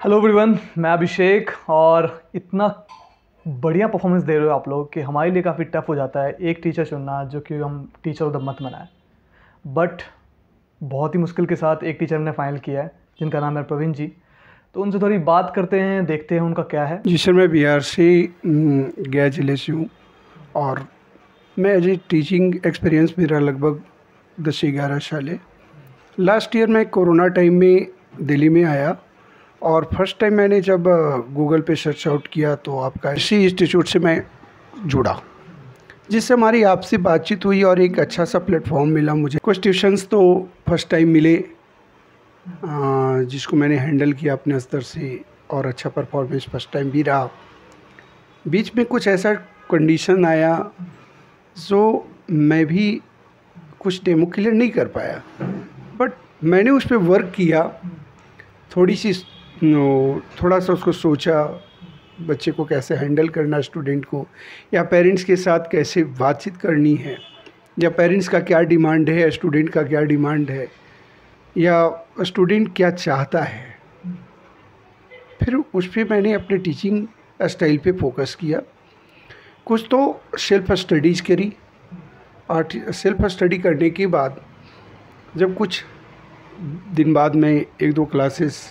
Hello everyone, मैं अभिषेक। और इतना बढ़िया परफॉर्मेंस दे रहे हो आप लोग कि हमारे लिए काफ़ी टफ हो जाता है एक टीचर चुनना जो कि हम टीचर ऑफ द मंथ बनाए। बट बहुत ही मुश्किल के साथ एक टीचर ने फाइनल किया है जिनका नाम है प्रवीण जी। तो उनसे थोड़ी बात करते हैं, देखते हैं उनका क्या है। जी सर, मैं बिहार से गया जिले से हूँ और मैं एज ए टीचिंग एक्सपीरियंस मेरा लगभग 10 से 11 साल है। लास्ट ईयर मैं कोरोना टाइम में दिल्ली में आया और फर्स्ट टाइम मैंने जब गूगल पे सर्च आउट किया तो आपका इसी इंस्टीट्यूट से मैं जुड़ा, जिससे हमारी आपसी बातचीत हुई और एक अच्छा सा प्लेटफॉर्म मिला मुझे। कुछ ट्यूशन्स तो फर्स्ट टाइम मिले जिसको मैंने हैंडल किया अपने स्तर से और अच्छा परफॉर्मेंस फर्स्ट टाइम भी रहा। बीच में कुछ ऐसा कंडीशन आया जो मैं भी कुछ डेमो क्लियर नहीं कर पाया, बट मैंने उस पर वर्क किया। थोड़ा सा उसको सोचा, बच्चे को कैसे हैंडल करना, स्टूडेंट को, या पेरेंट्स के साथ कैसे बातचीत करनी है, या पेरेंट्स का क्या डिमांड है, स्टूडेंट का क्या डिमांड है, या स्टूडेंट क्या चाहता है। फिर उस पर मैंने अपने टीचिंग स्टाइल पे फोकस किया। कुछ तो सेल्फ स्टडीज़ करी और सेल्फ स्टडी करने के बाद जब कुछ दिन बाद मैं 1-2 क्लासेस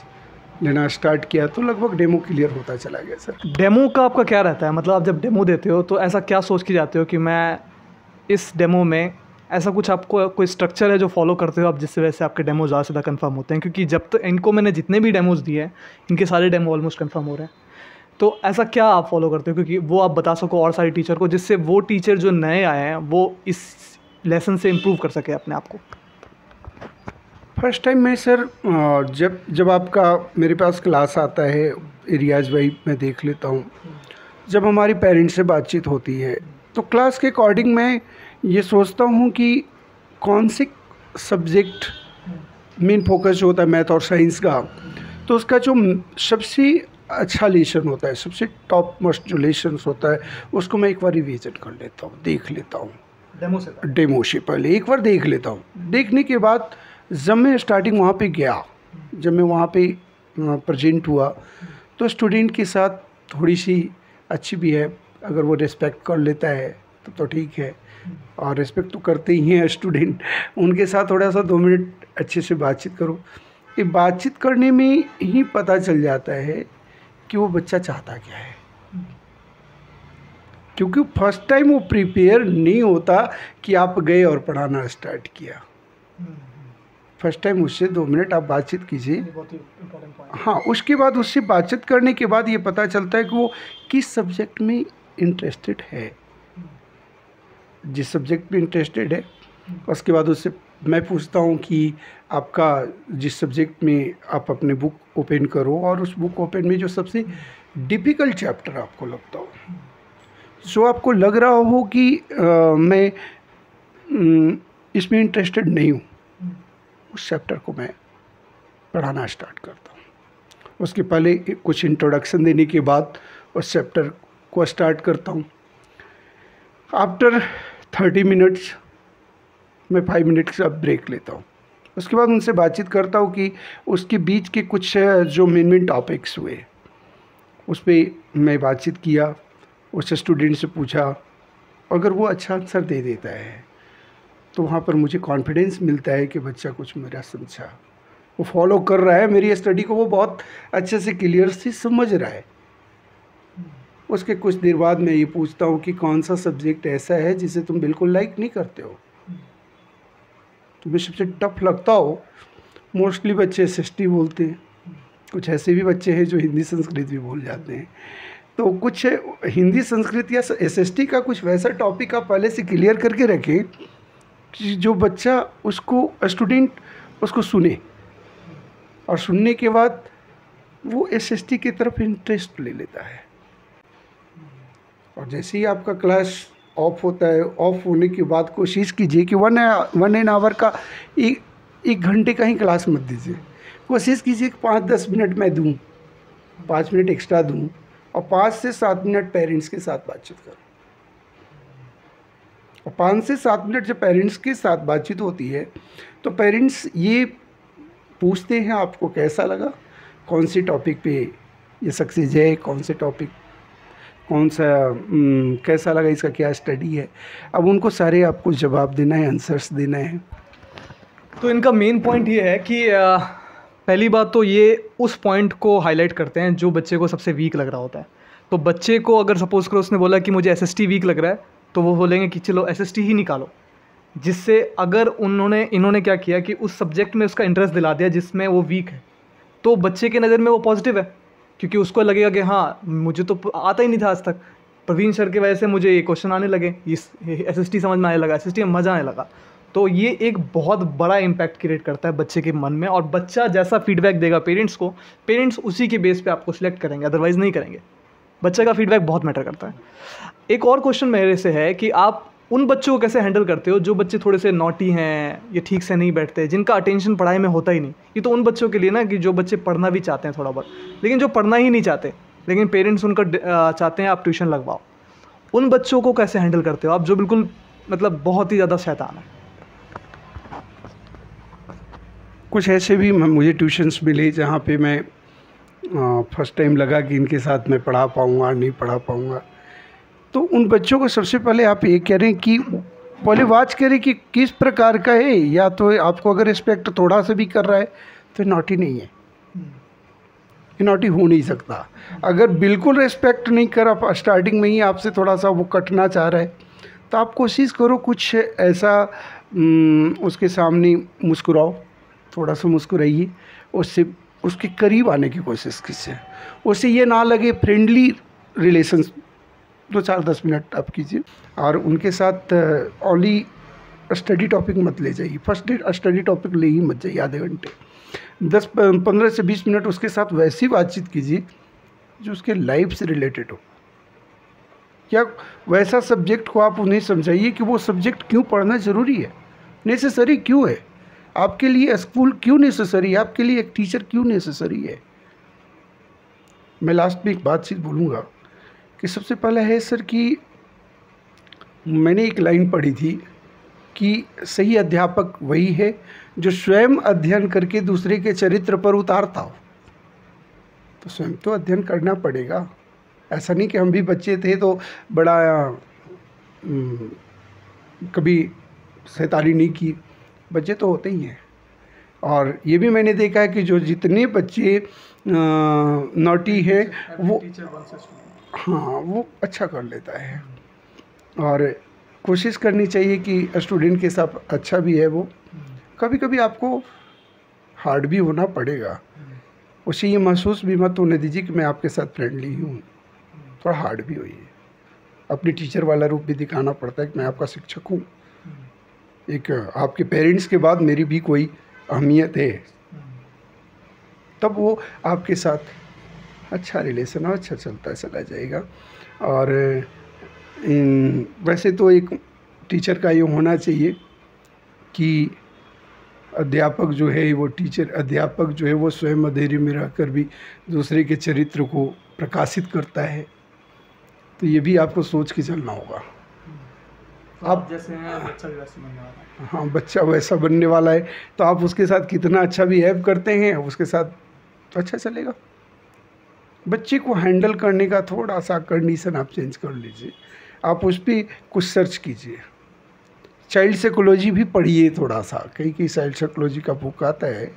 लेना स्टार्ट किया तो लगभग डेमो क्लियर होता चला गया सर। डेमो का आपका क्या रहता है? मतलब आप जब डेमो देते हो तो ऐसा क्या सोच के जाते हो कि मैं इस डेमो में ऐसा कुछ आपको कोई स्ट्रक्चर है जो फॉलो करते हो आप, जिससे वजह से आपके डेमो ज़्यादा से ज़्यादा कंफर्म होते हैं? क्योंकि जब तक इनको मैंने जितने भी डेमोज़ दिए हैं इनके सारे डेमो ऑलमोस्ट कंफर्म हो रहे हैं। तो ऐसा क्या आप फॉलो करते हो क्योंकि वो आप बता सको और सारे टीचर को, जिससे वो टीचर जो नए आए हैं वो इस लेसन से इम्प्रूव कर सके अपने आप को? फर्स्ट टाइम मैं सर जब जब आपका मेरे पास क्लास आता है एरियाज वाइज मैं देख लेता हूँ। जब हमारी पेरेंट्स से बातचीत होती है तो क्लास के अकॉर्डिंग मैं ये सोचता हूँ कि कौन से सब्जेक्ट मेन फोकस होता है मैथ और साइंस का, तो उसका जो सबसे अच्छा लेसन होता है, सबसे टॉप मोस्ट जो लेसन होता है, उसको मैं एक बार रिविजन कर लेता हूँ, देख लेता हूँ। डेमो से पहले एक बार देख लेता हूँ। देखने के बाद जब मैं स्टार्टिंग वहाँ पे गया, जब मैं वहाँ पे प्रेजेंट हुआ तो स्टूडेंट के साथ थोड़ी सी अच्छी भी है, अगर वो रिस्पेक्ट कर लेता है तो ठीक है, और रिस्पेक्ट तो करते ही हैं स्टूडेंट। उनके साथ थोड़ा सा 2 मिनट अच्छे से बातचीत करो। ये बातचीत करने में ही पता चल जाता है कि वो बच्चा चाहता क्या है, क्योंकि फर्स्ट टाइम वो प्रिपेयर नहीं होता कि आप गए और पढ़ाना स्टार्ट किया। फर्स्ट टाइम उससे 2 मिनट आप बातचीत कीजिए। हाँ, उसके बाद उससे बातचीत करने के बाद ये पता चलता है कि वो किस सब्जेक्ट में इंटरेस्टेड है। जिस सब्जेक्ट में इंटरेस्टेड है उसके बाद उससे मैं पूछता हूँ कि आपका जिस सब्जेक्ट में आप अपने बुक ओपन करो और उस बुक ओपन में जो सबसे डिफ़िकल्ट चैप्टर आपको लगता हो, जो आपको लग रहा हो कि मैं इसमें इंटरेस्टेड नहीं हूँ, उस चैप्टर को मैं पढ़ाना स्टार्ट करता हूँ। उसके पहले कुछ इंट्रोडक्शन देने के बाद उस चैप्टर को स्टार्ट करता हूँ। आफ्टर 30 मिनट्स मैं 5 मिनट का ब्रेक लेता हूँ। उसके बाद उनसे बातचीत करता हूँ कि उसके बीच के कुछ जो मेन टॉपिक्स हुए उस पर मैं बातचीत किया, उस स्टूडेंट से पूछा। अगर वो अच्छा आंसर दे देता है तो वहाँ पर मुझे कॉन्फिडेंस मिलता है कि बच्चा कुछ मेरा समझा, वो फॉलो कर रहा है मेरी स्टडी को, वो बहुत अच्छे से क्लियर से समझ रहा है। उसके कुछ देर बाद मैं ये पूछता हूँ कि कौन सा सब्जेक्ट ऐसा है जिसे तुम बिल्कुल लाइक नहीं करते हो, तुम्हें सबसे टफ लगता हो। मोस्टली बच्चे SST बोलते हैं, कुछ ऐसे भी बच्चे हैं जो हिंदी संस्कृत भी भूल जाते हैं। तो कुछ हिंदी संस्कृत या SST का कुछ वैसा टॉपिक आप पहले से क्लियर करके रखें कि जो बच्चा उसको स्टूडेंट उसको सुने, और सुनने के बाद वो SST की तरफ इंटरेस्ट ले लेता है। और जैसे ही आपका क्लास ऑफ होता है, ऑफ होने के बाद कोशिश कीजिए कि 1 आवर का 1 घंटे का ही क्लास मत दीजिए। कोशिश कीजिए कि 5-10 मिनट मैं दूँ, 5 मिनट एक्स्ट्रा दूँ, और 5 से 7 मिनट पेरेंट्स के साथ बातचीत करूँ। और 5 से 7 मिनट जब पेरेंट्स के साथ बातचीत होती है तो पेरेंट्स ये पूछते हैं आपको कैसा लगा, कौन सी टॉपिक पे ये सक्सेस है, कौन से टॉपिक, कौन सा कैसा लगा, इसका क्या स्टडी है। अब उनको सारे आपको जवाब देना है, आंसर्स देना है। तो इनका मेन पॉइंट ये है कि पहली बात तो ये उस पॉइंट को हाईलाइट करते हैं जो बच्चे को सबसे वीक लग रहा होता है। तो बच्चे को अगर सपोज करो उसने बोला कि मुझे एसएसटी वीक लग रहा है, तो वो बोलेंगे कि चलो एसएसटी ही निकालो। जिससे अगर इन्होंने क्या किया कि उस सब्जेक्ट में उसका इंटरेस्ट दिला दिया जिसमें वो वीक है, तो बच्चे के नज़र में वो पॉजिटिव है, क्योंकि उसको लगेगा कि हाँ मुझे तो आता ही नहीं था आज तक, प्रवीण सर की वजह से मुझे ये क्वेश्चन आने लगे, इस एसएसटी समझ में आने लगा, एसएसटी में मज़ा आने लगा। तो ये एक बहुत बड़ा इम्पैक्ट क्रिएट करता है बच्चे के मन में, और बच्चा जैसा फीडबैक देगा पेरेंट्स को, पेरेंट्स उसी के बेस पे आपको सिलेक्ट करेंगे, अदरवाइज़ नहीं करेंगे। बच्चे का फीडबैक बहुत मैटर करता है। एक और क्वेश्चन मेरे से है कि आप उन बच्चों को कैसे हैंडल करते हो जो बच्चे थोड़े से नॉटी हैं, ये ठीक से नहीं बैठते, जिनका अटेंशन पढ़ाई में होता ही नहीं। ये तो उन बच्चों के लिए ना कि जो बच्चे पढ़ना भी चाहते हैं थोड़ा बहुत, लेकिन जो पढ़ना ही नहीं चाहते, लेकिन पेरेंट्स उनका चाहते हैं आप ट्यूशन लगवाओ, उन बच्चों को कैसे हैंडल करते हो आप, जो बिल्कुल मतलब बहुत ही ज़्यादा शैतान है? कुछ ऐसे भी मुझे ट्यूशन्स मिले जहाँ पे मैं फर्स्ट टाइम लगा कि इनके साथ मैं पढ़ा पाऊँगा नहीं पढ़ा पाऊँगा। तो उन बच्चों को सबसे पहले आप ये कह रहे हैं कि पहले वाच करें कि किस प्रकार का है, या तो आपको अगर रिस्पेक्ट थोड़ा सा भी कर रहा है तो नॉटी नहीं है, ये नॉटी हो नहीं सकता। अगर बिल्कुल रिस्पेक्ट नहीं कर, आप स्टार्टिंग में ही आपसे थोड़ा सा वो कटना चाह रहा है, तो आप कोशिश करो कुछ ऐसा उसके सामने मुस्कुराओ, थोड़ा सा मुस्कुराइए, उससे उसके करीब आने की कोशिश कीजिए। उससे ये ना लगे, फ्रेंडली रिलेशंस 2-4-10 मिनट आप कीजिए, और उनके साथ ओनली स्टडी टॉपिक मत ले जाइए। फर्स्ट डे स्टडी टॉपिक ले ही मत जाइए, आधे घंटे 15 से 20 मिनट उसके साथ वैसी बातचीत कीजिए जो उसके लाइफ से रिलेटेड हो, या वैसा सब्जेक्ट को आप उन्हें समझाइए कि वो सब्जेक्ट क्यों पढ़ना ज़रूरी है, नेसेसरी क्यों है, आपके लिए स्कूल क्यों नेसेसरी है, आपके लिए एक टीचर क्यों नेसेसरी है। मैं लास्ट में एक बातचीत बोलूँगा कि सबसे पहला है सर कि मैंने एक लाइन पढ़ी थी कि सही अध्यापक वही है जो स्वयं अध्ययन करके दूसरे के चरित्र पर उतारता हो। तो स्वयं तो अध्ययन करना पड़ेगा। ऐसा नहीं कि हम भी बच्चे थे तो बड़ा कभी शैतानी नहीं की, बच्चे तो होते ही हैं। और ये भी मैंने देखा है कि जो जितने बच्चे नॉटी है वो हाँ वो अच्छा कर लेता है, और कोशिश करनी चाहिए कि स्टूडेंट के साथ अच्छा भी है वो। कभी कभी आपको हार्ड भी होना पड़ेगा, उसे ये महसूस भी मत होने दीजिए कि मैं आपके साथ फ्रेंडली हूँ, थोड़ा हार्ड भी होइए। अपनी टीचर वाला रूप भी दिखाना पड़ता है कि मैं आपका शिक्षक हूँ, एक आपके पेरेंट्स के बाद मेरी भी कोई अहमियत है, तब वो आपके साथ अच्छा रिलेशन और अच्छा चलता चला जाएगा। और वैसे तो एक टीचर का ये होना चाहिए कि अध्यापक जो है वो अध्यापक जो है वो स्वयं अंधेरे में रहकर भी दूसरे के चरित्र को प्रकाशित करता है। तो ये भी आपको सोच के चलना होगा। आप जैसे हैं बच्चा भी वैसे बनने वाला है। हाँ, बच्चा वैसा बनने वाला है, तो आप उसके साथ कितना अच्छा बिहेव करते हैं उसके साथ तो अच्छा चलेगा। बच्चे को हैंडल करने का थोड़ा सा कंडीशन आप चेंज कर लीजिए, आप उस पर कुछ सर्च कीजिए, चाइल्ड साइकोलॉजी भी पढ़िए थोड़ा सा। कई चाइल्ड साइकोलॉजी का बुक आता है,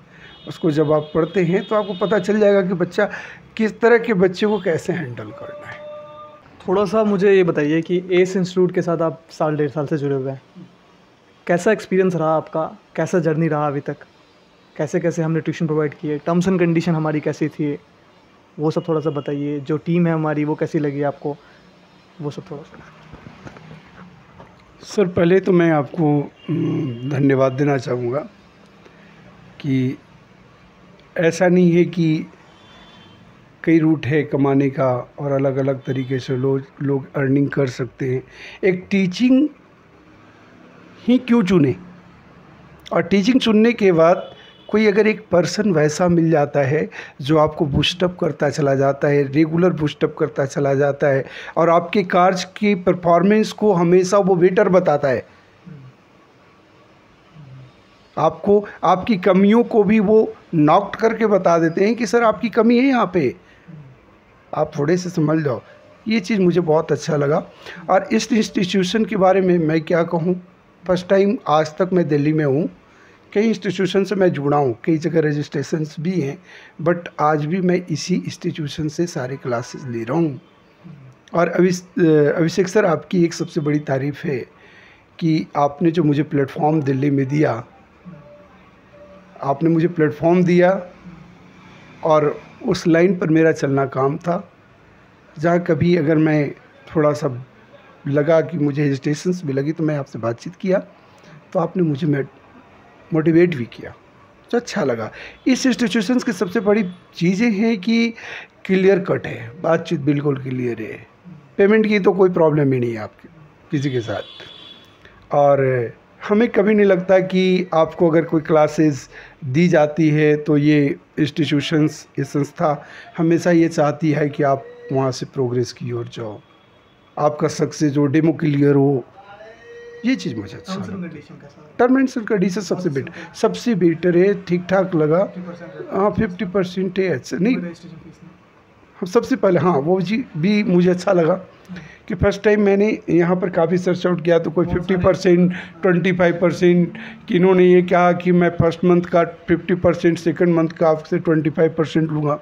उसको जब आप पढ़ते हैं तो आपको पता चल जाएगा कि बच्चा किस तरह के बच्चे को कैसे हैंडल करना है। थोड़ा सा मुझे ये बताइए कि एस इंस्टीट्यूट के साथ आप 1.5 साल से जुड़े हुए हैं, कैसा एक्सपीरियंस रहा आपका, कैसा जर्नी रहा अभी तक, कैसे कैसे हमने ट्यूशन प्रोवाइड किए, टर्म्स एंड कंडीशन हमारी कैसी थी, वो सब थोड़ा सा बताइए। जो टीम है हमारी वो कैसी लगी आपको, वो सब थोड़ा सा। सर पहले तो मैं आपको धन्यवाद देना चाहूँगा कि ऐसा नहीं है कि कई रूट है कमाने का और अलग अलग तरीके से लोग अर्निंग कर सकते हैं। एक टीचिंग ही क्यों चुने, और टीचिंग चुनने के बाद कोई अगर एक पर्सन वैसा मिल जाता है जो आपको बूस्टअप करता चला जाता है, रेगुलर बूस्टअप करता चला जाता है, और आपके कार्य की परफॉर्मेंस को हमेशा वो बेटर बताता है, आपको आपकी कमियों को भी वो नॉट करके बता देते हैं कि सर आपकी कमी है यहाँ पे, आप थोड़े से समझ जाओ। ये चीज़ मुझे बहुत अच्छा लगा। और इस इंस्टीट्यूशन के बारे में मैं क्या कहूँ, फर्स्ट टाइम आज तक मैं दिल्ली में हूँ, कई इंस्टीट्यूशन से मैं जुड़ा हूँ, कई जगह रजिस्ट्रेशंस भी हैं, बट आज भी मैं इसी इंस्टीट्यूशन से सारे क्लासेस ले रहा हूँ। और अभिषेक सर, आपकी एक सबसे बड़ी तारीफ़ है कि आपने जो मुझे प्लेटफॉर्म दिल्ली में दिया, आपने मुझे प्लेटफॉर्म दिया और उस लाइन पर मेरा चलना काम था। जहाँ कभी अगर मैं थोड़ा सा लगा कि मुझे हेजिटेशंस भी लगी तो मैं आपसे बातचीत किया, तो आपने मुझे मोटिवेट भी किया, तो अच्छा लगा। इस इंस्टीट्यूशंस की सबसे बड़ी चीज़ें हैं कि क्लियर कट है, बातचीत बिल्कुल क्लियर है, पेमेंट की तो कोई प्रॉब्लम ही नहीं है आपकी किसी के साथ। और हमें कभी नहीं लगता कि आपको अगर कोई क्लासेस दी जाती है तो ये इंस्टीट्यूशंस, ये संस्था हमेशा ये चाहती है कि आप वहाँ से प्रोग्रेस की ओर जाओ, आपका सक्सेस हो, डेमो क्लियर हो। ये चीज़ मुझे अच्छा लगा। टर्म एंड कंडीशन सबसे बेटर है, ठीक ठाक लगा। हाँ 50% है, अच्छा नहीं सबसे पहले, हाँ वो जी भी मुझे अच्छा लगा कि फर्स्ट टाइम मैंने यहाँ पर काफ़ी सर्च आउट किया तो कोई 50%, 25%, कि इन्होंने ये कहा कि मैं फर्स्ट मंथ का 50%, सेकंड मंथ का आपसे 25% लूँगा,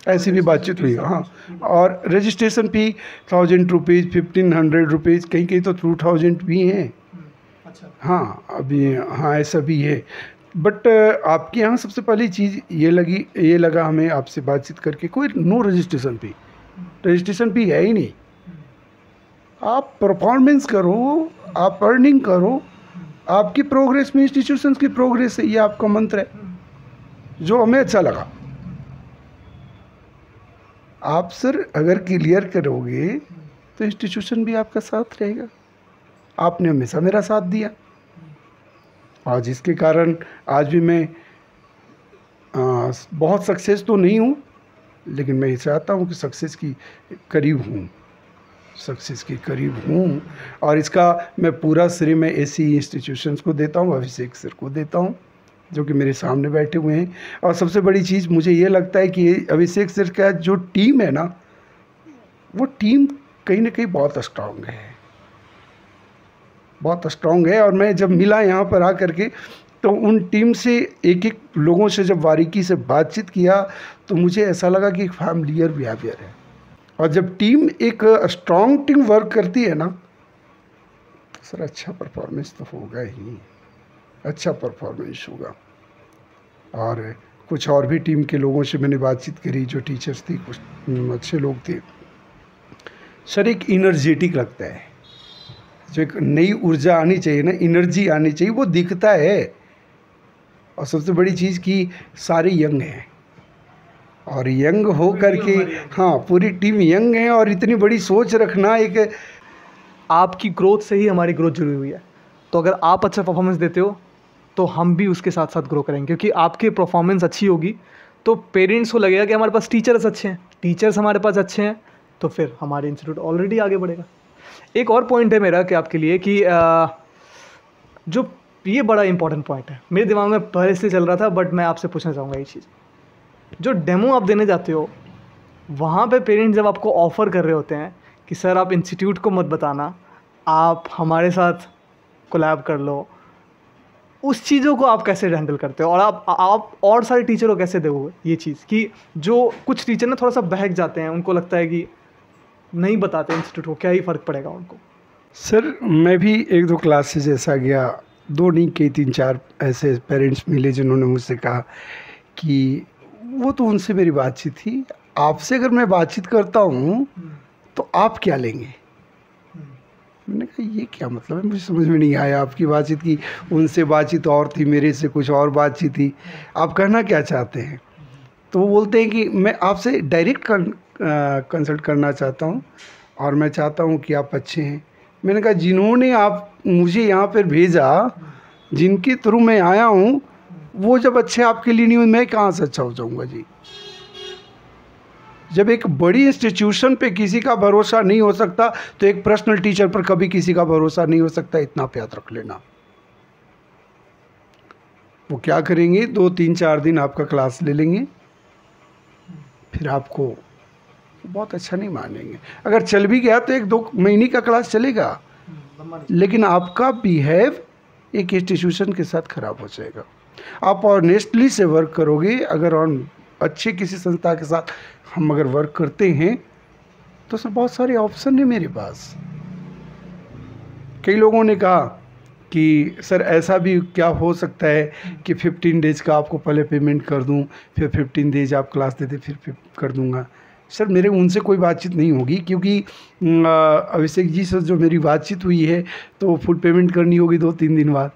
ऐसी भी बातचीत हुई। हाँ, और रजिस्ट्रेशन फी 1000 रुपीज़, 1500 रुपीज़, कहीं कहीं तो 2000 भी हैं। हाँ अभी, हाँ ऐसा भी है। बट आपके यहाँ सबसे पहली चीज़ ये लगा हमें आपसे बातचीत करके, कोई नो रजिस्ट्रेशन फी है ही नहीं। आप परफॉर्मेंस करो, आप अर्निंग करो, आपकी प्रोग्रेस में इंस्टीट्यूशंस की प्रोग्रेस है, ये आपका मंत्र है, जो हमें अच्छा लगा। आप सर अगर क्लियर करोगे तो इंस्टीट्यूशन भी आपका साथ रहेगा। आपने हमेशा मेरा साथ दिया और जिसके कारण आज भी मैं बहुत सक्सेस तो नहीं हूँ, लेकिन मैं ये चाहता हूँ कि सक्सेस के करीब हूँ। और इसका मैं पूरा श्रेय मैं ऐसी इंस्टीट्यूशंस को देता हूँ, अभिषेक सर को देता हूँ जो कि मेरे सामने बैठे हुए हैं। और सबसे बड़ी चीज़ मुझे ये लगता है कि अभिषेक सर का जो टीम है ना, वो टीम कहीं ना कहीं बहुत स्ट्रांग है। और मैं जब मिला यहाँ पर आकर के तो उन टीम से एक लोगों से जब बारीकी से बातचीत किया तो मुझे ऐसा लगा कि एक फैमिलियर बिहेवियर है। और जब टीम एक स्ट्रांग टीम वर्क करती है ना, तो सर अच्छा परफॉर्मेंस तो होगा ही, अच्छा परफॉर्मेंस होगा। और कुछ और भी टीम के लोगों से मैंने बातचीत करी, जो टीचर्स थी, कुछ अच्छे लोग थे। सर एक इनर्जेटिक लगता है, जो एक नई ऊर्जा आनी चाहिए ना, एनर्जी आनी चाहिए, वो दिखता है। और सबसे बड़ी चीज़ कि सारे यंग हैं, और यंग हो करके, हाँ पूरी टीम यंग है, और इतनी बड़ी सोच रखना, एक आपकी ग्रोथ से ही हमारी ग्रोथ जुड़ी हुई है। तो अगर आप अच्छा परफॉर्मेंस देते हो तो हम भी उसके साथ साथ ग्रो करेंगे, क्योंकि आपकी परफॉर्मेंस अच्छी होगी तो पेरेंट्स को लगेगा कि हमारे पास टीचर्स अच्छे हैं, टीचर्स हमारे पास अच्छे हैं, तो फिर हमारे इंस्टीट्यूट ऑलरेडी आगे बढ़ेगा। एक और पॉइंट है मेरा कि आपके लिए कि जो ये बड़ा इंपॉर्टेंट पॉइंट है, मेरे दिमाग में पहले से चल रहा था, बट मैं आपसे पूछना चाहूँगा ये चीज़। जो डेमो आप देने जाते हो, वहाँ पे पेरेंट्स जब आपको ऑफ़र कर रहे होते हैं कि सर आप इंस्टीट्यूट को मत बताना, आप हमारे साथ कोलैब कर लो, उस चीज़ों को आप कैसे हैंडल करते हो? और आप और सारे टीचर को कैसे दोगे ये चीज़ कि जो कुछ टीचर ना थोड़ा सा बहक जाते हैं, उनको लगता है कि नहीं बताते इंस्टीट्यूट को, क्या ही फ़र्क पड़ेगा उनको? सर मैं भी 1-2 क्लासेस ऐसा गया, 2 नहीं कई 3-4 ऐसे पेरेंट्स मिले जिन्होंने मुझसे कहा कि वो तो उनसे मेरी बातचीत थी, आपसे अगर मैं बातचीत करता हूँ तो आप क्या लेंगे? मैंने कहा ये क्या मतलब है, मुझे समझ में नहीं आया आपकी बातचीत की। उनसे बातचीत और थी, मेरे से कुछ और बातचीत थी, आप कहना क्या चाहते हैं? तो वो बोलते हैं कि मैं आपसे डायरेक्ट कंसल्ट करना चाहता हूँ और मैं चाहता हूँ कि आप अच्छे हैं। मैंने कहा जिन्होंने आप मुझे यहाँ पर भेजा, जिनके थ्रू मैं आया हूँ, वो जब अच्छे आपके लिए नहीं हुए, मैं कहाँ से अच्छा हो जाऊँगा जी? जब एक बड़ी इंस्टीट्यूशन पे किसी का भरोसा नहीं हो सकता तो एक पर्सनल टीचर पर कभी किसी का भरोसा नहीं हो सकता, इतना पे याद रख लेना। वो क्या करेंगे, 2-3-4 दिन आपका क्लास ले लेंगे, फिर आपको बहुत अच्छा नहीं मानेंगे। अगर चल भी गया तो 1-2 महीने का क्लास चलेगा, लेकिन आपका बिहेव एक इंस्टीट्यूशन के साथ खराब हो जाएगा। आप ऑनेस्टली से वर्क करोगे, अगर अच्छे किसी संस्था के साथ हम अगर वर्क करते हैं तो सर बहुत सारे ऑप्शन है मेरे पास। कई लोगों ने कहा कि सर ऐसा भी क्या हो सकता है कि 15 डेज का आपको पहले पेमेंट कर दूं, फिर 15 डेज आप क्लास देते फिर कर दूंगा। सर मेरे उनसे कोई बातचीत नहीं होगी, क्योंकि अभिषेक जी से जो मेरी बातचीत हुई है तो फुल पेमेंट करनी होगी 2-3 दिन बाद,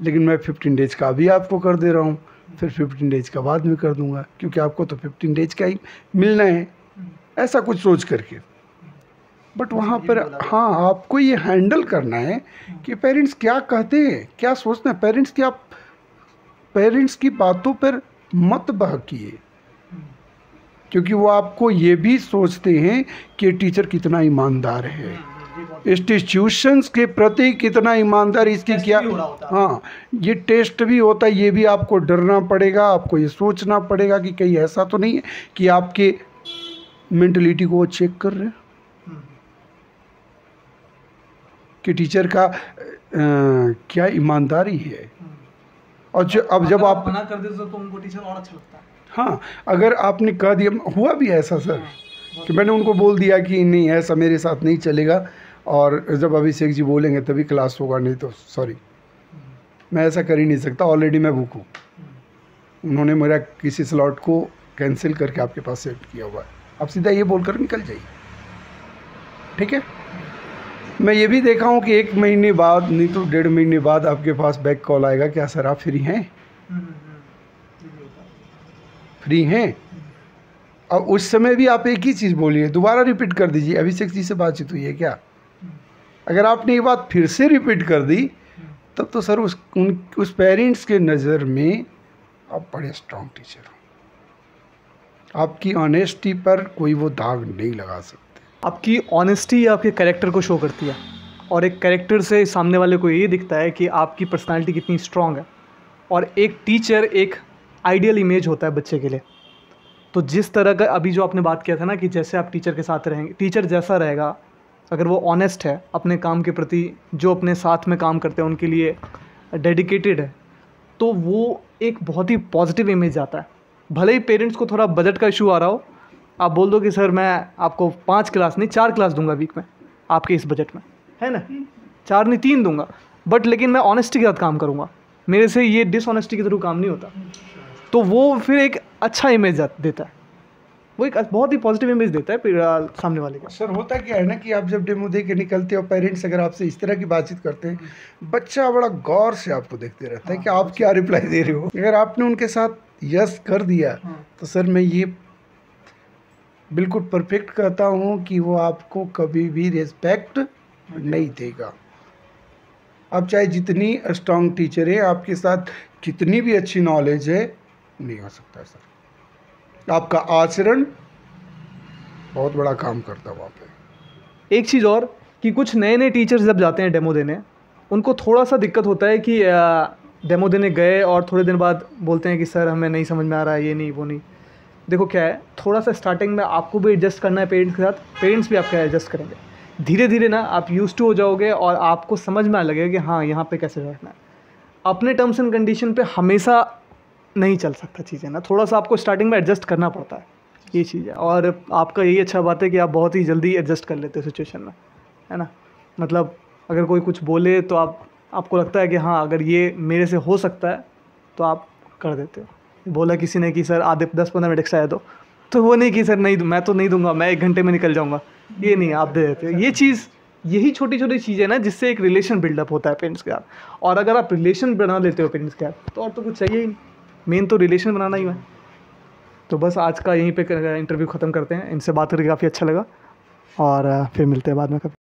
लेकिन मैं 15 डेज का अभी आपको कर दे रहा हूँ, फिर 15 डेज का बाद में कर दूंगा, क्योंकि आपको तो 15 डेज का ही मिलना है, ऐसा कुछ सोच करके। बट वहाँ पर हाँ आपको ये हैंडल करना है कि पेरेंट्स क्या कहते हैं, क्या सोचते हैं। पेरेंट्स की बातों पर मत बहकिए, क्योंकि वो आपको ये भी सोचते हैं कि टीचर कितना ईमानदार है, इंस्टीट्यूशंस के प्रति कितना ईमानदार, इसकी क्या हाँ ये टेस्ट भी होता है, ये भी आपको डरना पड़ेगा, आपको ये सोचना पड़ेगा कि कहीं ऐसा तो नहीं है कि आपके मेंटलिटी को वो चेक कर रहे हैं कि टीचर का क्या ईमानदारी है। और जब आप मना कर देते तो उनको टीचर और अच्छा लगता है। हाँ, अगर आपने कह दिया, हुआ भी ऐसा सर कि मैंने उनको बोल दिया कि नहीं ऐसा मेरे साथ नहीं चलेगा, और जब अभिषेक जी बोलेंगे तभी क्लास होगा, नहीं तो सॉरी मैं ऐसा कर ही नहीं सकता, ऑलरेडी मैं बुक हूँ। उन्होंने मेरा किसी स्लॉट को कैंसिल करके आपके पास सेट किया हुआ है, आप सीधा ये बोलकर निकल जाइए, ठीक है। मैं ये भी देखा हूँ कि 1 महीने बाद नहीं तो 1.5 महीने बाद आपके पास बैक कॉल आएगा, क्या सर आप फ्री हैं, फ्री हैं। और उस समय भी आप एक ही चीज़ बोलिए, दोबारा रिपीट कर दीजिए, अभिषेक जी से बातचीत हुई है क्या। अगर आपने ये बात फिर से रिपीट कर दी तब तो सर उस पेरेंट्स के नज़र में आप बड़े स्ट्रॉन्ग टीचर हो, आपकी ऑनेस्टी पर कोई वो दाग नहीं लगा सकते। आपकी ऑनेस्टी आपके कैरेक्टर को शो करती है, और एक कैरेक्टर से सामने वाले को ये दिखता है कि आपकी पर्सनालिटी कितनी स्ट्रॉन्ग है। और एक टीचर एक आइडियल इमेज होता है बच्चे के लिए। तो जिस तरह का अभी जो आपने बात किया था ना कि जैसे आप टीचर के साथ रहेंगे, टीचर जैसा रहेगा, अगर वो ऑनेस्ट है अपने काम के प्रति, जो अपने साथ में काम करते हैं उनके लिए डेडिकेटेड है, तो वो एक बहुत ही पॉजिटिव इमेज आता है। भले ही पेरेंट्स को थोड़ा बजट का इशू आ रहा हो, आप बोल दो कि सर मैं आपको 5 क्लास नहीं 4 क्लास दूंगा वीक में आपके इस बजट में, है ना, 4 नहीं 3 दूंगा, बट लेकिन मैं ऑनेस्टी के साथ काम करूँगा, मेरे से ये डिसऑनेस्टी के थ्रू काम नहीं होता। तो वो फिर एक अच्छा इमेज देता है, वो एक बहुत ही पॉजिटिव इमेज देता है सामने वाले का। सर होता क्या है ना कि आप जब डेमो दे के निकलते हो, पेरेंट्स अगर आपसे इस तरह की बातचीत करते हैं, बच्चा बड़ा गौर से आपको देखते रहता है कि आप क्या रिप्लाई दे रहे हो। अगर आपने उनके साथ यस कर दिया तो सर मैं ये बिल्कुल परफेक्ट कहता हूँ कि वो आपको कभी भी रिस्पेक्ट नहीं देगा। आप चाहे जितनी स्ट्रॉन्ग टीचर है, आपके साथ कितनी भी अच्छी नॉलेज है, नहीं हो सकता सर। आपका आचरण बहुत बड़ा काम करता है वहाँ पे। एक चीज़ और कि कुछ नए नए टीचर्स जब जाते हैं डेमो देने, उनको थोड़ा सा दिक्कत होता है कि डेमो देने गए और थोड़े दिन बाद बोलते हैं कि सर हमें नहीं समझ में आ रहा है, ये नहीं वो नहीं। देखो क्या है, थोड़ा सा स्टार्टिंग में आपको भी एडजस्ट करना है पेरेंट्स के साथ, पेरेंट्स भी आपका एडजस्ट करेंगे। धीरे धीरे ना आप यूज्ड टू हो जाओगे और आपको समझ में आने लगेगा कि हाँ यहाँ पे कैसे बैठना है। अपने टर्म्स एंड कंडीशन पे हमेशा नहीं चल सकता चीज़ें ना, थोड़ा सा आपको स्टार्टिंग में एडजस्ट करना पड़ता है, ये चीज़ है। और आपका यही अच्छा बात है कि आप बहुत ही जल्दी एडजस्ट कर लेते हो सिचुएशन में, है ना। मतलब अगर कोई कुछ बोले तो आपको लगता है कि हाँ अगर ये मेरे से हो सकता है तो आप कर देते हो। बोला किसी ने कि सर आधे 10-15 मिनट एक्स्ट्रा है तो वो नहीं कि सर नहीं मैं तो नहीं दूंगा, मैं 1 घंटे में निकल जाऊंगा, ये नहीं, आप दे देते हो। ये चीज़, यही छोटी छोटी चीज़ें ना जिससे एक रिलेशन बिल्डअप होता है पेरेंट्स के साथ। और अगर आप रिलेशन बना लेते हो पेरेंट्स के साथ तो और तो कुछ चाहिए ही नहीं, मेन तो रिलेशन बनाना ही है। तो बस आज का यहीं पे इंटरव्यू ख़त्म करते हैं। इनसे बात करके काफ़ी अच्छा लगा और फिर मिलते हैं बाद में कभी।